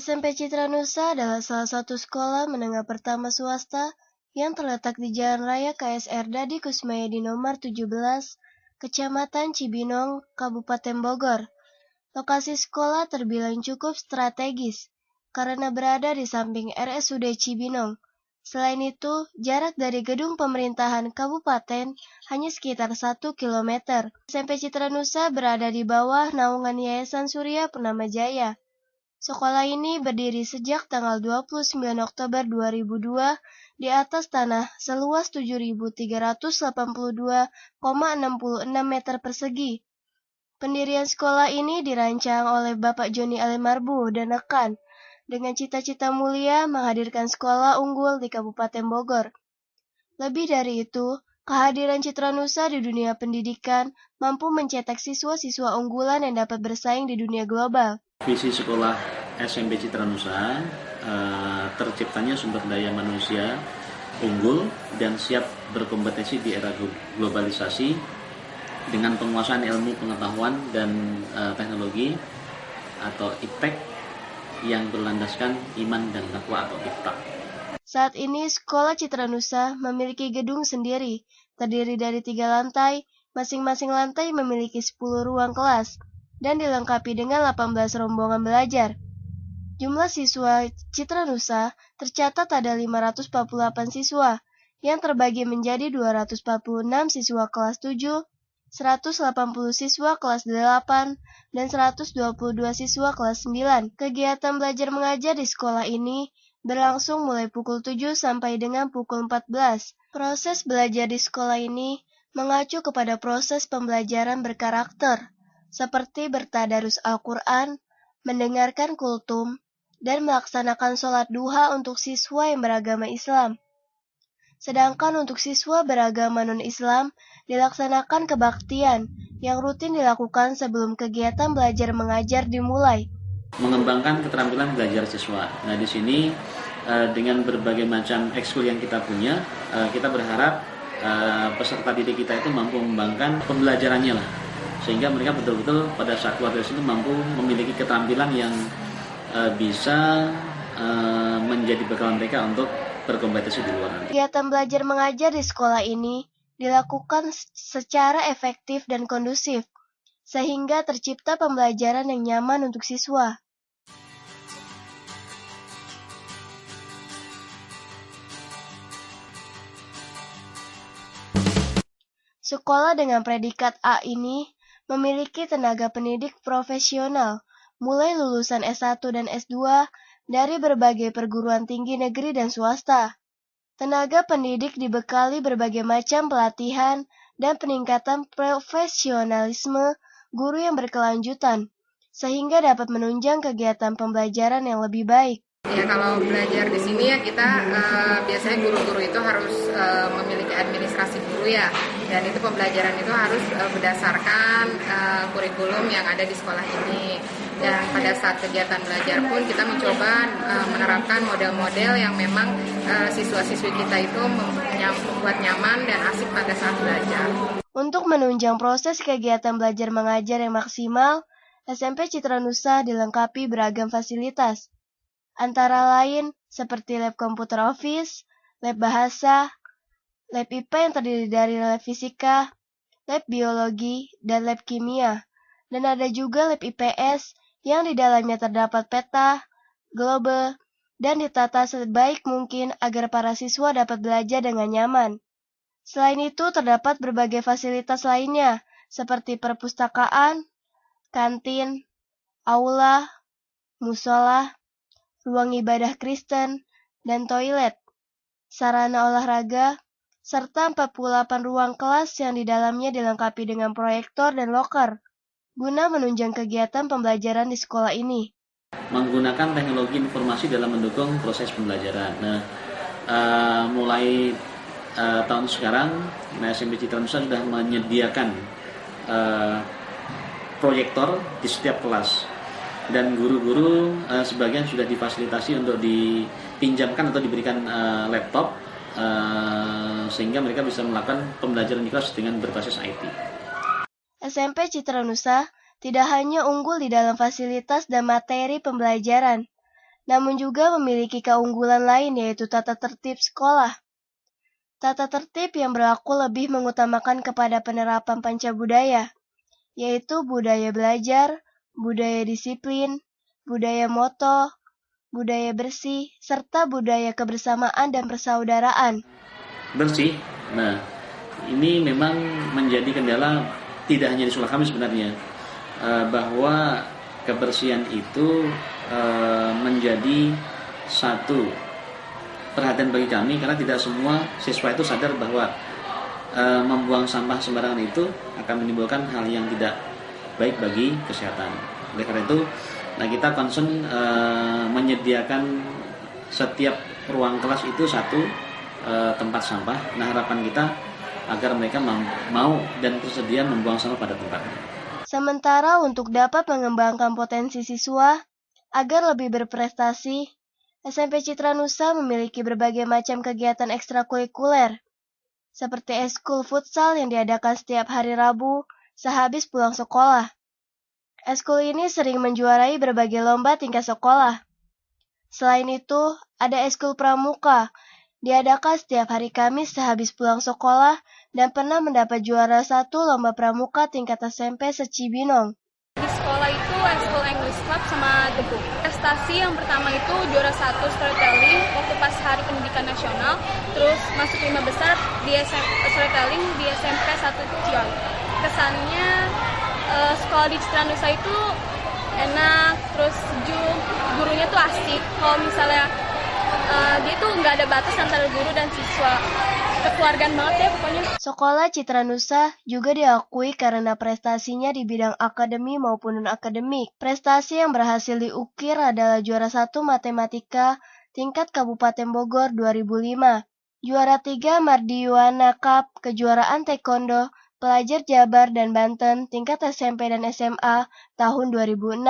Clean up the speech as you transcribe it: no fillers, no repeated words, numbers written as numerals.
SMP Citra Nusa adalah salah satu sekolah menengah pertama swasta yang terletak di Jalan Raya KSR Dadi Kusmayadi nomor 17, Kecamatan Cibinong, Kabupaten Bogor. Lokasi sekolah terbilang cukup strategis karena berada di samping RSUD Cibinong. Selain itu, jarak dari gedung pemerintahan kabupaten hanya sekitar 1 km. SMP Citra Nusa berada di bawah naungan Yayasan Surya Purnama Jaya. Sekolah ini berdiri sejak tanggal 29 Oktober 2002 di atas tanah seluas 7.382,66 meter persegi. Pendirian sekolah ini dirancang oleh Bapak Joni Alimarbu dan rekan dengan cita-cita mulia menghadirkan sekolah unggul di Kabupaten Bogor. Lebih dari itu, kehadiran Citra Nusa di dunia pendidikan mampu mencetak siswa-siswa unggulan yang dapat bersaing di dunia global. Visi sekolah SMP Citra Nusa terciptanya sumber daya manusia unggul dan siap berkompetisi di era globalisasi dengan penguasaan ilmu pengetahuan dan teknologi atau IPTEK yang berlandaskan iman dan takwa atau IFTAK. Saat ini Sekolah Citra Nusa memiliki gedung sendiri, terdiri dari 3 lantai, masing-masing lantai memiliki 10 ruang kelas, dan dilengkapi dengan 18 rombongan belajar. Jumlah siswa Citra Nusa tercatat ada 548 siswa, yang terbagi menjadi 246 siswa kelas 7, 180 siswa kelas 8, dan 122 siswa kelas 9. Kegiatan belajar mengajar di sekolah ini berlangsung mulai pukul 7 sampai dengan pukul 14. Proses belajar di sekolah ini mengacu kepada proses pembelajaran berkarakter, seperti bertadarus Al-Quran, mendengarkan kultum, dan melaksanakan sholat duha untuk siswa yang beragama Islam. Sedangkan untuk siswa beragama non-Islam, dilaksanakan kebaktian yang rutin dilakukan sebelum kegiatan belajar mengajar dimulai. Mengembangkan keterampilan belajar siswa. Nah, di sini dengan berbagai macam ekskul yang kita punya, kita berharap peserta didik kita itu mampu mengembangkan pembelajarannya lah. Sehingga mereka betul-betul pada saat keluar dari situ mampu memiliki keterampilan yang bisa menjadi bekal mereka untuk berkompetisi di luar nanti. Kegiatan belajar mengajar di sekolah ini dilakukan secara efektif dan kondusif, sehingga tercipta pembelajaran yang nyaman untuk siswa. Sekolah dengan predikat A ini memiliki tenaga pendidik profesional, mulai lulusan S1 dan S2 dari berbagai perguruan tinggi negeri dan swasta. Tenaga pendidik dibekali berbagai macam pelatihan dan peningkatan profesionalisme guru yang berkelanjutan, sehingga dapat menunjang kegiatan pembelajaran yang lebih baik. Ya, kalau belajar di sini ya kita biasanya guru-guru itu harus memiliki administrasi guru ya, dan itu pembelajaran itu harus berdasarkan kurikulum yang ada di sekolah ini. Dan pada saat kegiatan belajar pun kita mencoba menerapkan model-model yang memang siswa-siswi kita itu membuat nyaman dan asik pada saat belajar. Untuk menunjang proses kegiatan belajar mengajar yang maksimal, SMP Citra Nusa dilengkapi beragam fasilitas. Antara lain seperti lab komputer office, lab bahasa, lab IPA yang terdiri dari lab fisika, lab biologi, dan lab kimia. Dan ada juga lab IPS yang di dalamnya terdapat peta, globe, dan ditata sebaik mungkin agar para siswa dapat belajar dengan nyaman. Selain itu terdapat berbagai fasilitas lainnya seperti perpustakaan, kantin, aula, musola, ruang ibadah Kristen, dan toilet, sarana olahraga, serta 48 ruang kelas yang di dalamnya dilengkapi dengan proyektor dan loker, guna menunjang kegiatan pembelajaran di sekolah ini. Menggunakan teknologi informasi dalam mendukung proses pembelajaran. Nah, mulai tahun sekarang, SMP Citra Nusa sudah menyediakan proyektor di setiap kelas. Dan guru-guru sebagian sudah difasilitasi untuk dipinjamkan atau diberikan laptop sehingga mereka bisa melakukan pembelajaran di kelas dengan berbasis IT. SMP Citra Nusa tidak hanya unggul di dalam fasilitas dan materi pembelajaran, namun juga memiliki keunggulan lain yaitu tata tertib sekolah. Tata tertib yang berlaku lebih mengutamakan kepada penerapan pancabudaya, yaitu budaya belajar, budaya disiplin, budaya moto, budaya bersih, serta budaya kebersamaan dan persaudaraan. Bersih, nah ini memang menjadi kendala tidak hanya di sekolah kami sebenarnya, bahwa kebersihan itu menjadi satu perhatian bagi kami karena tidak semua siswa itu sadar bahwa membuang sampah sembarangan itu akan menimbulkan hal yang tidak baik bagi kesehatan. Oleh karena itu, nah kita concern menyediakan setiap ruang kelas itu satu tempat sampah. Nah harapan kita agar mereka mau dan bersedia membuang sampah pada tempatnya. Sementara untuk dapat mengembangkan potensi siswa agar lebih berprestasi, SMP Citra Nusa memiliki berbagai macam kegiatan ekstrakurikuler, seperti eskul futsal yang diadakan setiap hari Rabu sehabis pulang sekolah. Eskul ini sering menjuarai berbagai lomba tingkat sekolah. Selain itu, ada eskul pramuka, diadakan setiap hari Kamis sehabis pulang sekolah dan pernah mendapat juara 1 lomba pramuka tingkat SMP se-Cibinong. Di sekolah itu eskul English Club sama The Book. Prestasi yang pertama itu juara 1 storytelling waktu pas Hari Pendidikan Nasional, terus masuk 5 besar di storytelling di SMP 1 Cion. Kesannya sekolah di Citra Nusa itu enak, terus sejuk, gurunya tuh asik. Kalau misalnya dia tuh nggak ada batas antara guru dan siswa. Kekeluargaan banget ya pokoknya. Sekolah Citra Nusa juga diakui karena prestasinya di bidang akademi maupun non-akademik. Prestasi yang berhasil diukir adalah juara 1 matematika tingkat Kabupaten Bogor 2005, juara 3 Mardiyuwana Cup kejuaraan taekwondo pelajar Jabar dan Banten tingkat SMP dan SMA tahun 2006,